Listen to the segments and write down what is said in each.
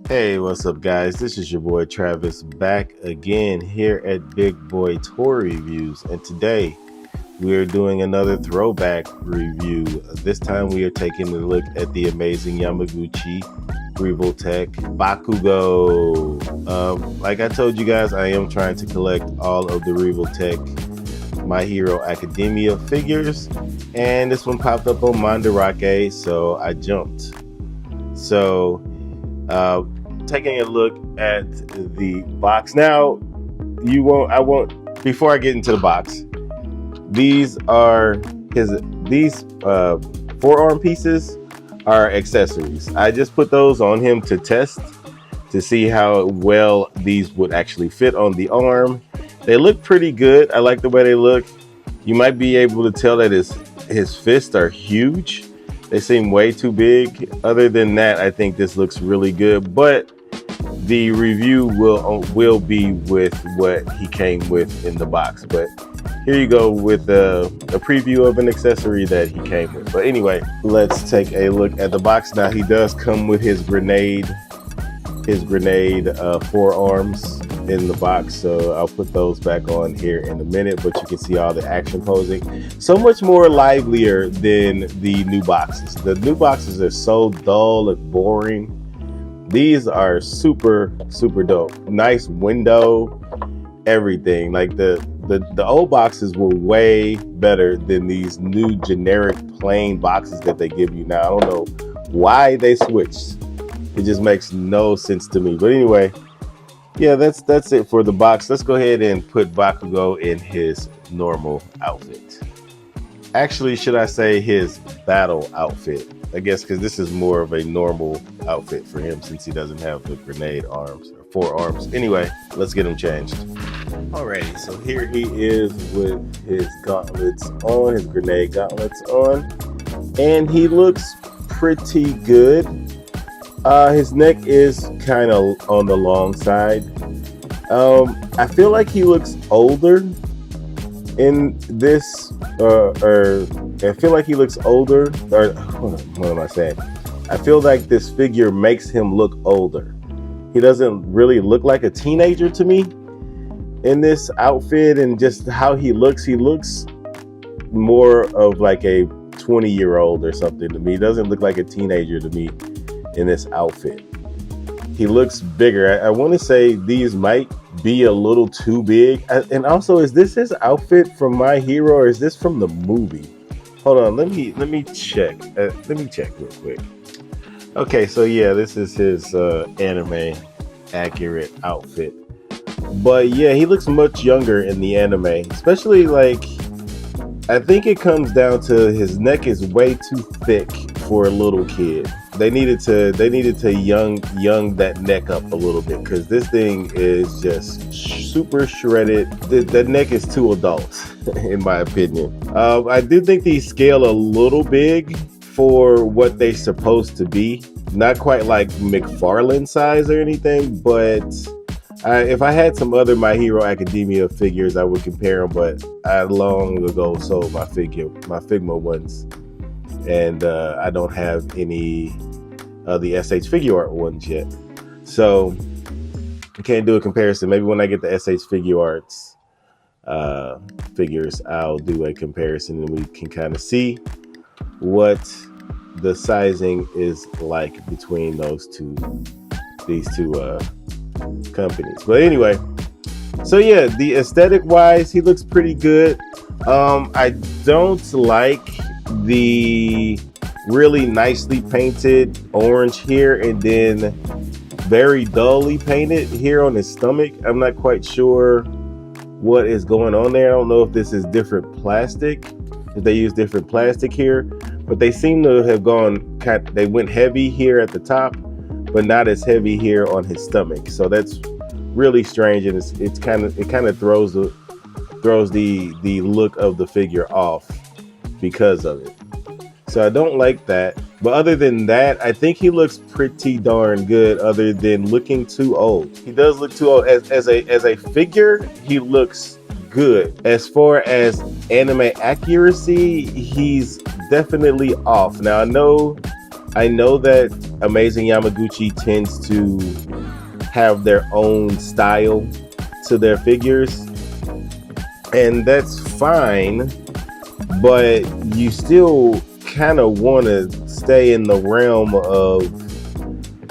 Hey, what's up, guys? This is your boy Travis back again here at Big Boy Toy Reviews, and today we are doing another throwback review. This time we are taking a look at the amazing Yamaguchi REVOLTECH Bakugo. Like I told you guys, I am trying to collect all of the REVOLTECH My Hero Academia figures, and this one popped up on Mandarake, so I jumped. So taking a look at the box now, before I get into the box, these forearm pieces are accessories. I just put those on him to test to see how well these would actually fit on the arm. They look pretty good. I like the way they look. You might be able to tell that his fists are huge. They seem way too big. Other than that, I think this looks really good, but the review will be with what he came with in the box. But here you go with a preview of an accessory that he came with. But anyway, let's take a look at the box. Now, he does come with his grenade forearms in the box, so I'll put those back on here in a minute. But you can see all the action posing, so much more livelier than the new boxes. The new boxes are so dull and boring. These are super dope. Nice window, everything. Like the old boxes were way better than these new generic plain boxes that they give you now. I don't know why they switched. It just makes no sense to me. But anyway, yeah, that's it for the box. Let's go ahead and put Bakugo in his normal outfit. Actually, should I say his battle outfit? I guess because this is more of a normal outfit for him since he doesn't have the grenade arms or forearms. Anyway, let's get him changed. Alrighty, so here he is with his gauntlets on, his grenade gauntlets on, and he looks pretty good. His neck is kind of on the long side. I feel like he looks older in this, I feel like he looks older, or what am I saying? I feel like this figure makes him look older. He doesn't really look like a teenager to me in this outfit, and just how he looks more of like a 20-year-old or something to me. He doesn't look like a teenager to me in this outfit. He looks bigger. I want to say these might be a little too big. And also, is this his outfit from My Hero, or is this from the movie? Hold on, let me check. Let me check real quick. Okay, so yeah, this is his anime accurate outfit. But yeah, he looks much younger in the anime, especially like, I think it comes down to his neck is way too thick for a little kid. They needed to young that neck up a little bit, because this thing is just super shredded. The neck is too adult, in my opinion. I do think these scale a little big for what they're supposed to be. Not quite like McFarlane size or anything, but if I had some other My Hero Academia figures, I would compare them. But I long ago sold my Figma ones, and I don't have any of the SH Figure Art ones yet, so I can't do a comparison. Maybe when I get the SH Figure Arts figures, I'll do a comparison and we can kind of see what the sizing is like between these two companies. But anyway, so yeah, the aesthetic wise, he looks pretty good. I don't like the really nicely painted orange here and then very dully painted here on his stomach. I'm not quite sure what is going on there. I don't know if this is different plastic, if they use different plastic here, but they seem to have they went heavy here at the top, but not as heavy here on his stomach. So that's really strange, and it kind of throws the look of the figure off because of it. So I don't like that. But other than that, I think he looks pretty darn good, other than looking too old. He does look too old. As a figure, he looks good. As far as anime accuracy, he's definitely off. Now I know that Amazing Yamaguchi tends to have their own style to their figures, and that's fine, but you still kind of want to stay in the realm of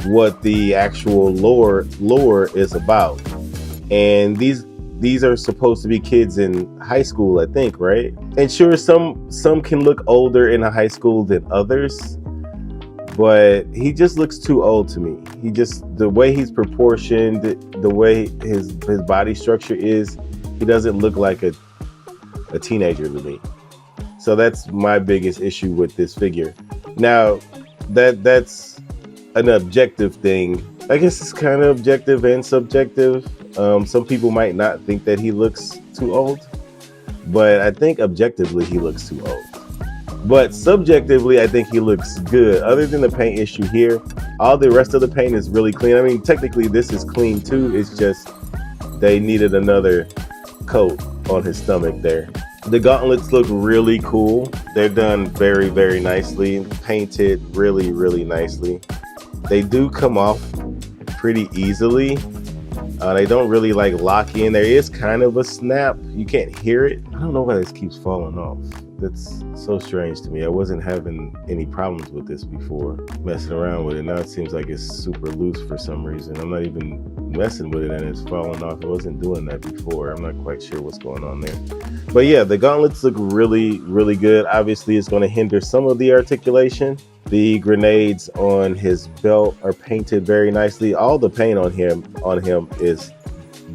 what the actual lore is about. And these are supposed to be kids in high school, I think, right? And sure, some can look older in a high school than others, but he just looks too old to me. He just, the way he's proportioned, the way his body structure is, he doesn't look like a teenager to me. So that's my biggest issue with this figure. Now, that's an objective thing. I guess it's kind of objective and subjective. Some people might not think that he looks too old, but I think objectively he looks too old. But subjectively, I think he looks good. Other than the paint issue here, all the rest of the paint is really clean. I mean, technically this is clean too. It's just they needed another coat on his stomach there. The gauntlets look really cool. They're done very, very nicely. Painted really, really nicely. They do come off pretty easily. They don't really like lock in. There is kind of a snap. You can't hear it. I don't know why this keeps falling off. That's so strange to me. I wasn't having any problems with this before, messing around with it. Now it seems like it's super loose for some reason. I'm not even messing with it and it's falling off. I wasn't doing that before. I'm not quite sure what's going on there. But yeah, the gauntlets look really, really good. Obviously, it's going to hinder some of the articulation. The grenades on his belt are painted very nicely. All the paint on him is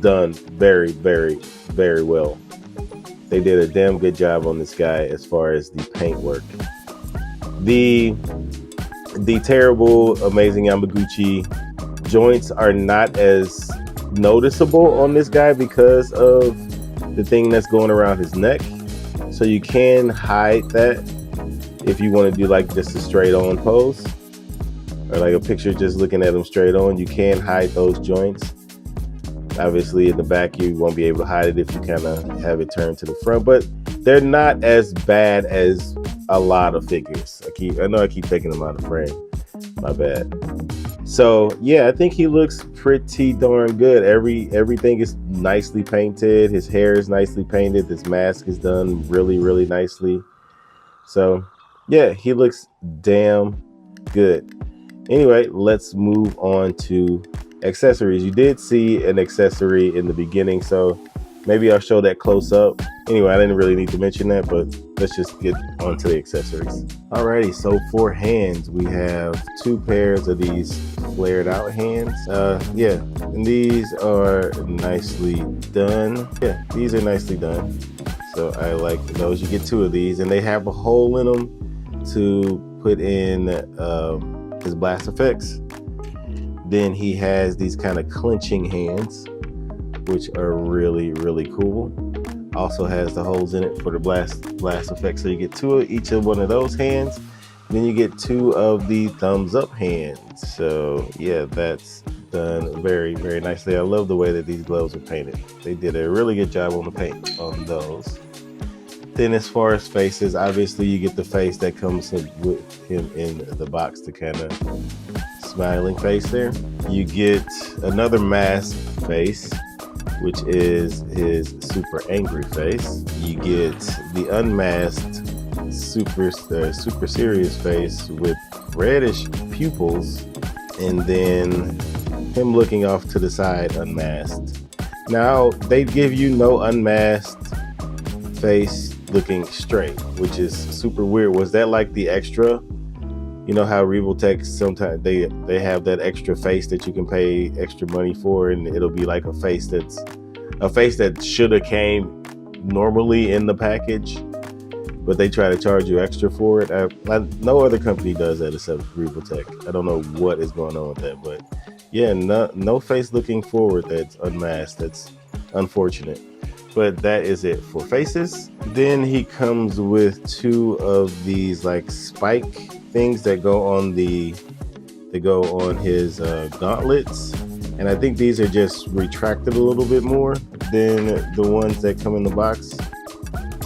done very, very, very well. They did a damn good job on this guy as far as the paint work. The terrible Amazing Yamaguchi joints are not as noticeable on this guy because of the thing that's going around his neck. So you can hide that if you want to do like just a straight on pose or like a picture just looking at him straight on. You can hide those joints. Obviously in the back you won't be able to hide it if you kind of have it turned to the front, but they're not as bad as a lot of figures. I know I keep taking them out of frame, my bad. So yeah, I think he looks pretty darn good. Everything is nicely painted. His hair is nicely painted. This mask is done really, really nicely. So yeah, he looks damn good. Anyway, let's move on to accessories. You did see an accessory in the beginning, so maybe I'll show that close up. Anyway, I didn't really need to mention that, but let's just get onto the accessories. Alrighty, so for hands, we have 2 pairs of these flared out hands. Yeah, and these are nicely done. Yeah, these are nicely done. So I like those. You get 2 of these, and they have a hole in them to put in his blast effects. Then he has these kind of clenching hands, which are really, really cool. Also has the holes in it for the blast effect. So you get 2 of each of one of those hands. Then you get 2 of the thumbs up hands. So yeah, that's done very, very nicely. I love the way that these gloves are painted. They did a really good job on the paint on those. Then as far as faces, obviously you get the face that comes with him in the box, the kind of smiling face there. You get another mask face, which is his super angry face. You get the unmasked super serious face with reddish pupils, and then him looking off to the side unmasked. Now they give you no unmasked face looking straight, which is super weird. Was that like the extra? You know how REVOLTECH sometimes they have that extra face that you can pay extra money for, and it'll be like a face that should have came normally in the package, but they try to charge you extra for it. No other company does that except REVOLTECH. I don't know what is going on with that, but yeah, no face looking forward that's unmasked. That's unfortunate. But that is it for faces. Then he comes with 2 of these like spike things that go on his gauntlets, and I think these are just retracted a little bit more than the ones that come in the box.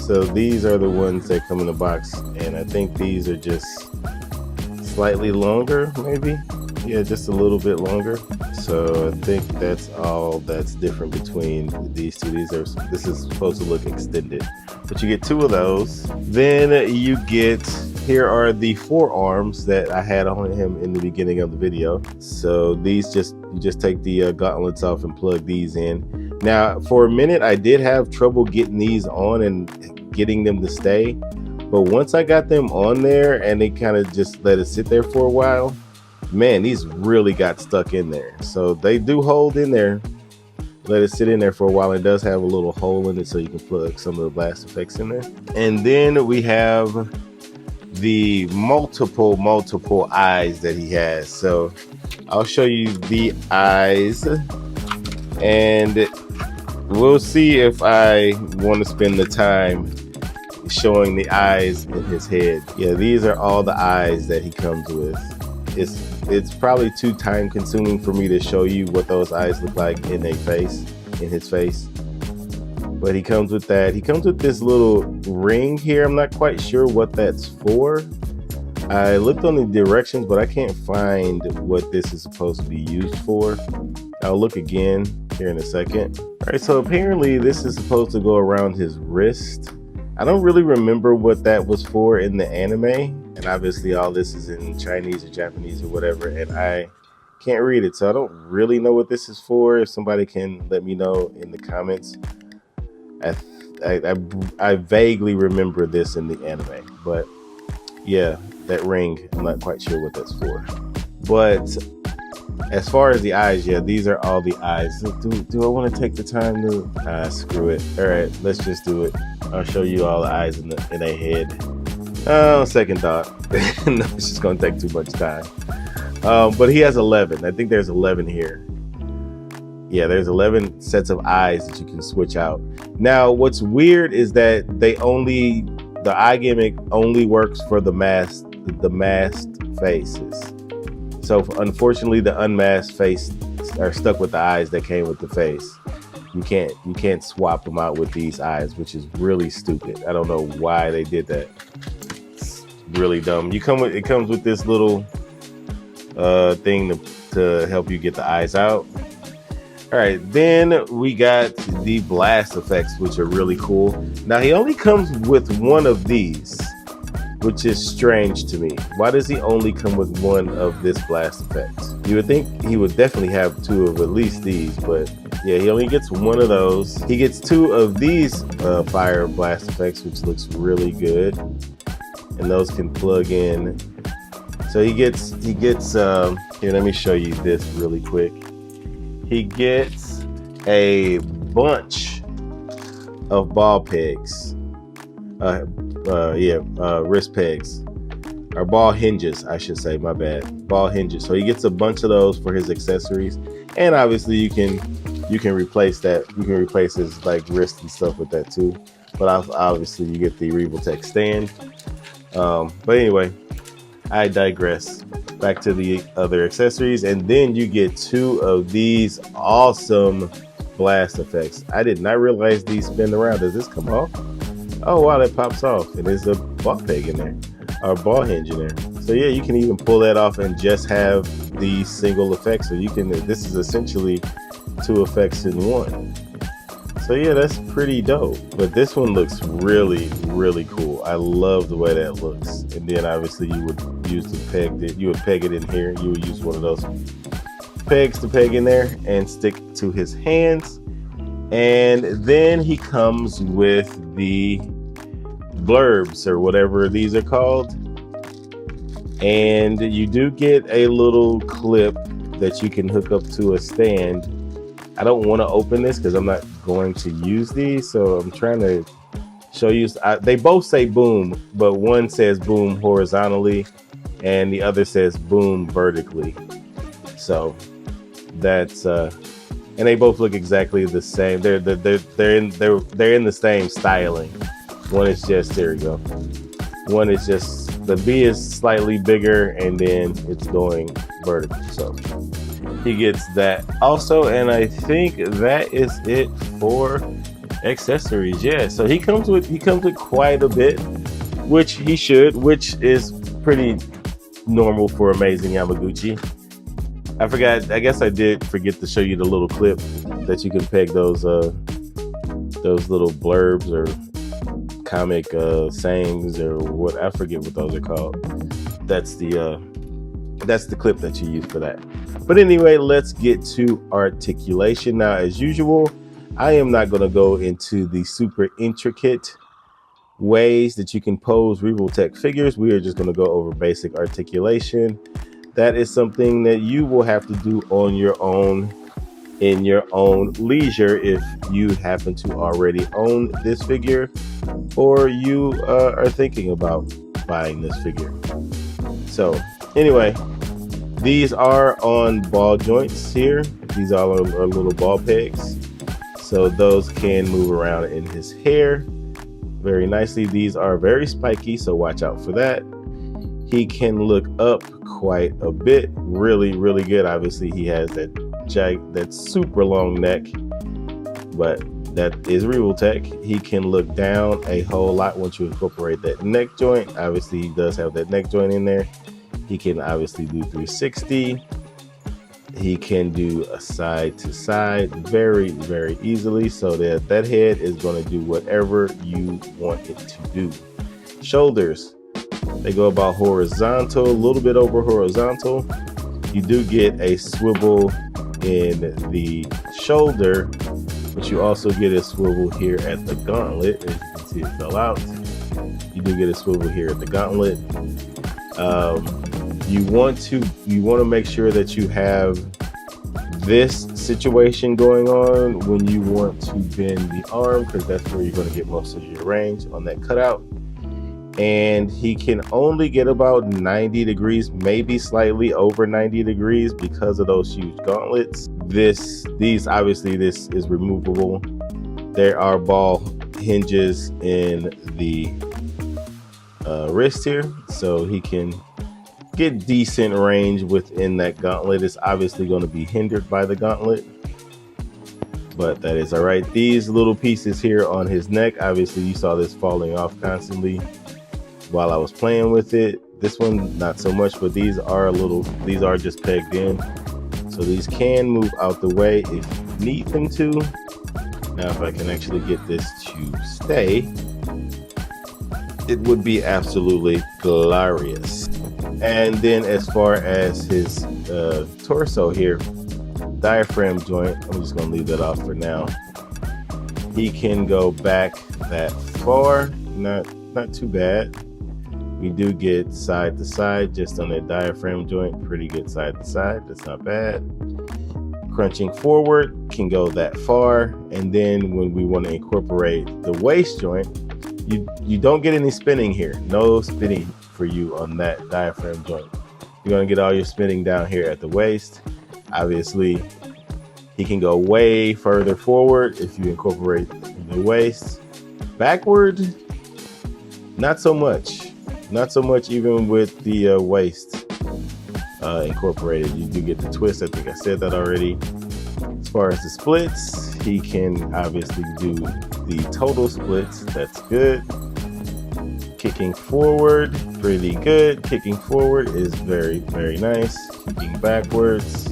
So these are the ones that come in the box, and I think these are just slightly longer, maybe. Yeah, just a little bit longer. So I think that's all that's different between these two. This is supposed to look extended, but you get 2 of those. Then you get, here are the forearms that I had on him in the beginning of the video. So these you just take the gauntlets off and plug these in. Now, for a minute, I did have trouble getting these on and getting them to stay. But once I got them on there and they kind of just let it sit there for a while, man, these really got stuck in there. So they do hold in there. Let it sit in there for a while. It does have a little hole in it so you can plug some of the blast effects in there. And then we have the multiple eyes that he has. So I'll show you the eyes and we'll see if I want to spend the time showing the eyes in his head. Yeah, these are all the eyes that he comes with. It's probably too time consuming for me to show you what those eyes look like in his face. But he comes with that. He comes with this little ring here. I'm not quite sure what that's for. I looked on the directions, but I can't find what this is supposed to be used for. I'll look again here in a second. All right, so apparently this is supposed to go around his wrist. I don't really remember what that was for in the anime, and obviously all this is in Chinese or Japanese or whatever, and I can't read it, so I don't really know what this is for. If somebody can let me know in the comments. I vaguely remember this in the anime, but yeah, that ring, I'm not quite sure what that's for. But as far as the eyes, yeah, these are all the eyes. Do I want to take the time to screw it? All right, let's just do it. I'll show you all the eyes in a head. Second thought. No, it's just gonna take too much time. But he has 11. I think there's 11 here. Yeah, there's 11 sets of eyes that you can switch out. Now, what's weird is that the eye gimmick only works for the masked faces. So unfortunately, the unmasked face are stuck with the eyes that came with the face. You can't swap them out with these eyes, which is really stupid. I don't know why they did that. It's really dumb. It comes with this little thing to help you get the eyes out. All right, then we got the blast effects, which are really cool. Now he only comes with 1 of these, which is strange to me. Why does he only come with 1 of this blast effect? You would think he would definitely have 2 of at least these, but yeah, he only gets 1 of those. He gets 2 of these fire blast effects, which looks really good, and those can plug in. So he gets here, let me show you this really quick. He gets a bunch of ball pegs. Wrist pegs, or ball hinges, I should say, my bad, ball hinges. So he gets a bunch of those for his accessories, and obviously you can replace that. You can replace his like wrist and stuff with that too. But obviously you get the REVOLTECH stand. But anyway, I digress. Back to the other accessories, and then you get 2 of these awesome blast effects. I did not realize these spin around. Does this come off? Oh wow, that pops off, and there's a ball peg in there, or ball hinge in there. So yeah, you can even pull that off and just have these single effects. So you can, this is essentially 2 effects in 1. So yeah, that's pretty dope. But this one looks really, really cool. I love the way that looks. And then obviously you would use the peg that you would peg it in here. You would use one of those pegs to peg in there and stick to his hands. And then he comes with the blurbs, or whatever these are called. And you do get a little clip that you can hook up to a stand. I don't want to open this because I'm not going to use these, so I'm trying to show you. They both say boom, but one says boom horizontally and the other says boom vertically. So that's and they both look exactly the same. They're in the same styling. One is just, there we go. One is just, the B is slightly bigger and then it's going vertical. So he gets that also, and I think that is it for accessories. Yeah, so he comes with quite a bit, which is pretty normal for Amazing Yamaguchi. I forgot. I guess I did forget to show you the little clip that you can peg those little blurbs or comic sayings or what, I forget what those are called. That's the clip that you use for that. But anyway, let's get to articulation. Now, as usual, I am not going to go into the super intricate ways that you can pose REVOLTECH figures. We are just going to go over basic articulation. That is something that you will have to do on your own, in your own leisure, if you happen to already own this figure or you are thinking about buying this figure. So anyway, these are on ball joints here. These all are little ball pegs, so those can move around in his hair very nicely. These are very spiky, so watch out for that. He can look up quite a bit, really good. Obviously he has that super long neck, but that is REVOLTECH. He can look down a whole lot once you incorporate that neck joint. Obviously he does have that neck joint in there. He can obviously do 360. He can do a side to side very easily, so that head is going to do whatever you want it to do. Shoulders, they go about horizontal, a little bit over horizontal. You do get a swivel in the shoulder, but you also get a swivel here at the gauntlet. As you can see, it fell out. You do get a swivel here at the gauntlet. You want to make sure that you have this situation going on when you want to bend the arm, because that's where you're going to get most of your range on that cutout. And he can only get about 90 degrees, maybe slightly over 90 degrees because of those huge gauntlets. This is removable. There are ball hinges in the wrist here, so he can get decent range within that gauntlet. It's obviously going to be hindered by the gauntlet, but that is all right. These little pieces here on his neck, obviously you saw this falling off constantly while I was playing with it. This one not so much, but these are just pegged in, so these can move out the way if you need them to. Now if I can actually get this to stay, it would be absolutely glorious. And then as far as his torso here, diaphragm joint, I'm just going to leave that off for now. He can go back that far, not too bad. We do get side to side just on that diaphragm joint, pretty good side to side, that's not bad. Crunching forward can go that far, and then when we want to incorporate the waist joint, you don't get any spinning here. No spinning for you on that diaphragm joint. You're going to get all your spinning down here at the waist. Obviously he can go way further forward if you incorporate the waist. Backward, not so much even with the waist incorporated. You do get the twist. I think I said that already. As far as the splits, he can obviously do the total splits. That's good. Kicking forward, pretty good. Kicking forward is very nice. Kicking backwards,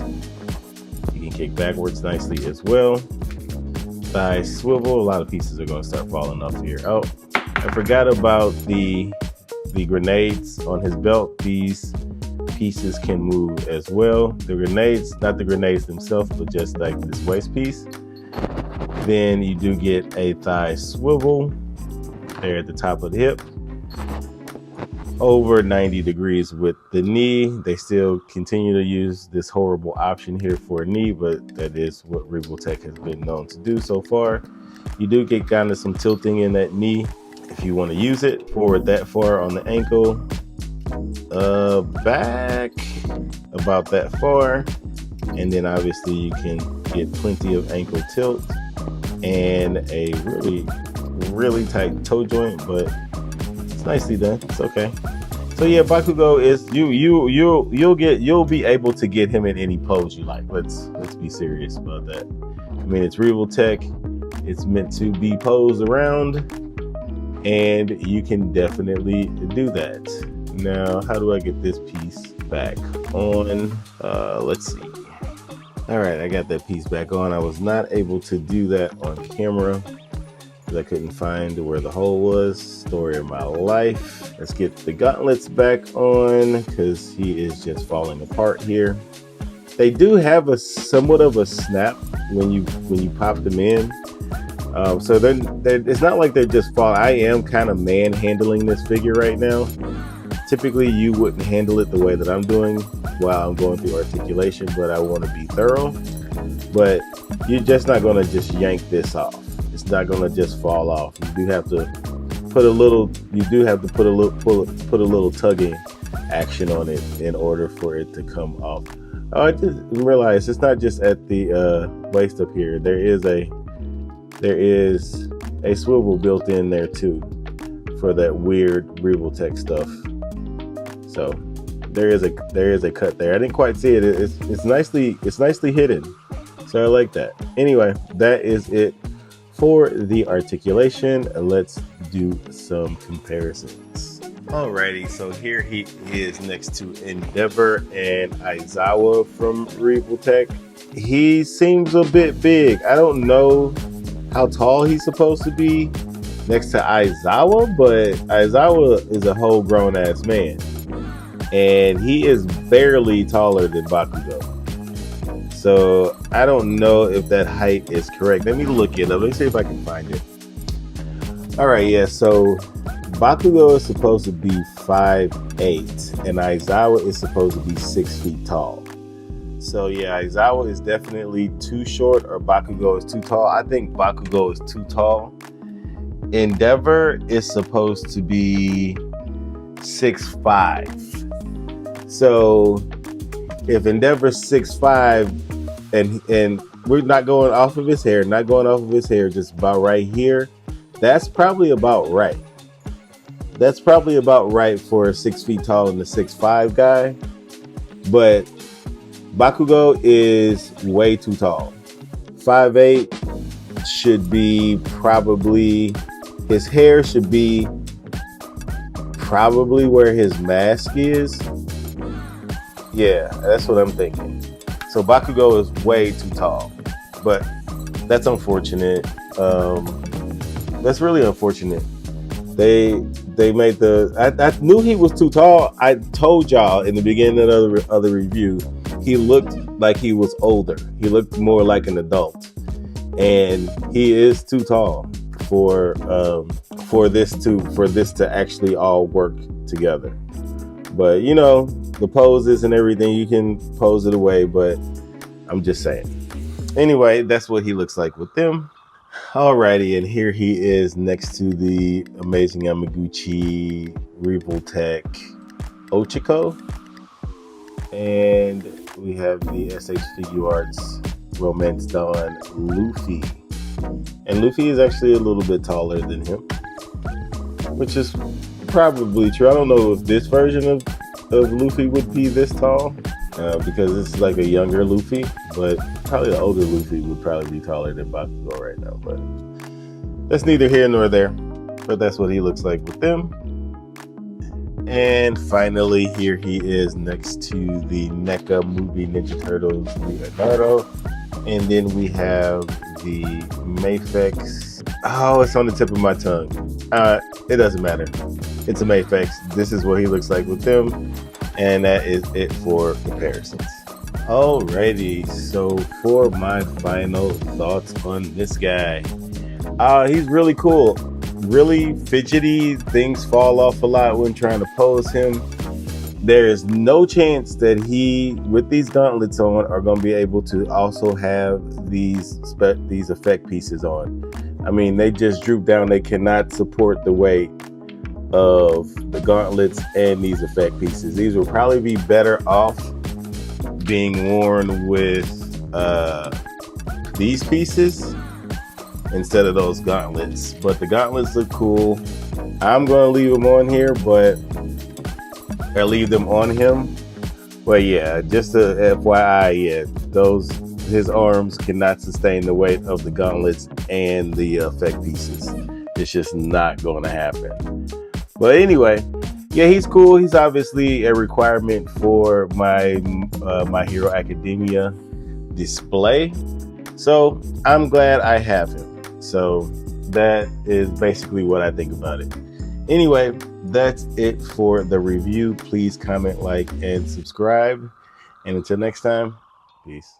you can kick backwards nicely as well. Thigh swivel, a lot of pieces are going to start falling off here. Oh, I forgot about the grenades on his belt. These pieces can move as well. The grenades, not the grenades themselves, but just like this waist piece. Then you do get a thigh swivel there at the top of the hip. Over 90 degrees with the knee. They still continue to use this horrible option here for a knee, but that is what REVOLTECH has been known to do so far. You do get kind of some tilting in that knee if you want to use it. Forward that far on the ankle, back about that far, and then obviously you can get plenty of ankle tilt and a really tight toe joint, but it's nicely done. It's okay. So yeah, Bakugo is you'll be able to get him in any pose you like. Let's be serious about that. I mean, it's REVOLTECH. It's meant to be posed around, and you can definitely do that. Now, how do I get this piece back on? Let's see. All right, I got that piece back on. I was not able to do that on camera because I couldn't find where the hole was. Story of my life. Let's get the gauntlets back on because he is just falling apart here. They do have a somewhat of a snap when you pop them in. So it's not like they're just fall. I am kind of manhandling this figure right now. Typically, you wouldn't handle it the way that I'm doing while I'm going through articulation, but I want to be thorough. But you're just not going to just yank this off. It's not going to just fall off. You do have to put a little. You do have to put a little tugging action on it in order for it to come off. Oh, I just realized it's not just at the waist up here. There is a swivel built in there too for that weird REVOLTECH stuff. So there is a cut there. I didn't quite see it. It's nicely hidden. So I like that. Anyway, that is it for the articulation. Let's do some comparisons. Alrighty, so here he is next to Endeavor and Aizawa from REVOLTECH. He seems a bit big. I don't know how tall he's supposed to be next to Aizawa, but Aizawa is a whole grown ass man. And he is barely taller than Bakugo. So I don't know if that height is correct. Let me look it up. Let me see if I can find it. All right, yeah, so Bakugo is supposed to be 5'8", and Aizawa is supposed to be 6 feet tall. So yeah, Aizawa is definitely too short, or Bakugo is too tall. I think Bakugo is too tall. Endeavor is supposed to be 6'5". So if Endeavor's 6'5", and we're not going off of his hair, just about right here, that's probably about right. That's probably about right for a 6 feet tall and a 6'5" guy. But Bakugo is way too tall. 5'8" should be probably, his hair should be probably where his mask is. Yeah, that's what I'm thinking. So Bakugo is way too tall, but that's unfortunate. That's really unfortunate. They made I knew he was too tall. I told y'all in the beginning of the review, he looked like he was older. He looked more like an adult, and he is too tall for this to actually all work together. But you know, the poses and everything, you can pose it away, but I'm just saying. Anyway, that's what he looks like with them. Alrighty, and here he is next to the amazing Yamaguchi REVOLTECH Ochiko. And we have the SH Figure Arts Romance Dawn Luffy. And Luffy is actually a little bit taller than him, which is probably true. I don't know if this version of Luffy would be this tall, because it's like a younger Luffy, but probably the older Luffy would probably be taller than Bakugo right now. But that's neither here nor there. But that's what he looks like with them. And finally, here he is next to the NECA movie Ninja Turtles Leonardo. And then we have the Mafex. Oh, it's on the tip of my tongue. It doesn't matter. It's a Mafex. This is what he looks like with them. And that is it for comparisons. Alrighty, so for my final thoughts on this guy. He's really cool. Really fidgety. Things fall off a lot when trying to pose him. There is no chance that he, with these gauntlets on, are going to be able to also have these effect pieces on. I mean, they just droop down. They cannot support the weight of the gauntlets and these effect pieces. These will probably be better off being worn with these pieces instead of those gauntlets. But the gauntlets look cool. I'm going to leave them on here, but I leave them on him. But yeah, just a FYI, yeah, his arms cannot sustain the weight of the gauntlets and the effect pieces. It's just not going to happen. But anyway, yeah, he's cool. He's obviously a requirement for my My Hero Academia display. So I'm glad I have him. So that is basically what I think about it. Anyway, that's it for the review. Please comment, like, and subscribe. And until next time, peace.